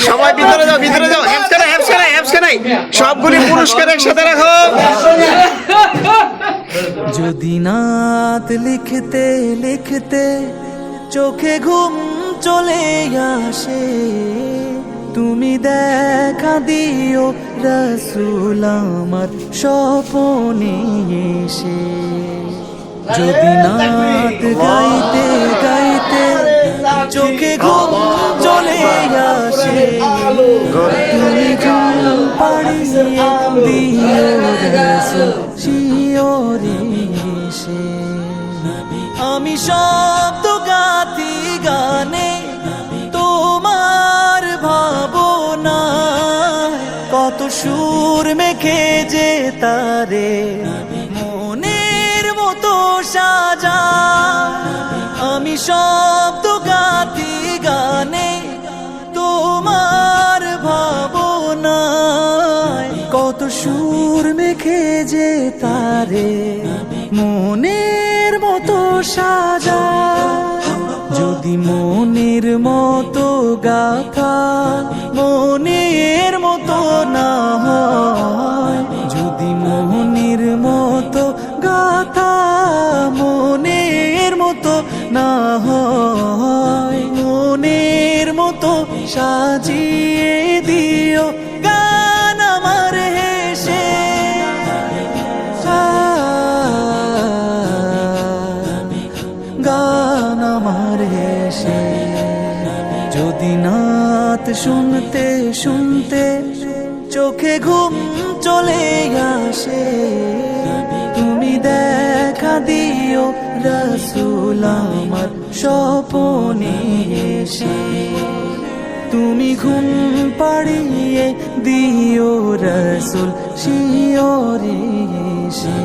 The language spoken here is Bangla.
সবাই ভিতরে যাও, ভিতরে যাও। হ্যাপসকে নাই সবগুলি পুরস্কার একসাথে রাখো। যদি নাত লিখতে লিখতে চোখে ঘুম চলে আসে, তুমি দেখা দিও রাসূল আমার স্বপনে এসে। যদি নাত গাইতে গাইতে চোখে ঘুম চলে আসে, তুমি ঘুম পাড়িয়ে দিও রাসূল শিওরে এসে। আমি শব্দ গাথি গানে তোমার ভাবনা, কত সুর মেখে যে তারে মনের মতো সাজা। আমি শব্দ গাথি গানে তোমার ভাবনা, কত সুর মেখে যে তারে মনের মতো সাজা। যদি মনের মতো গাথা মনের মতো না হয়, যদি মনের মতো গাথা মনের মতো না হয়, মনের মতো সাজিয়ে দিও গান আমার হেসে। গান আমার হেসে। যদি নাত শুনতে শুনতে চোখে ঘুম চলে আসে, তুমি দেখা দিও রাসূল আমার স্বপনে এসে। তুমি ঘুম পাড়িয়ে দিও রাসূল শিওরে এসে।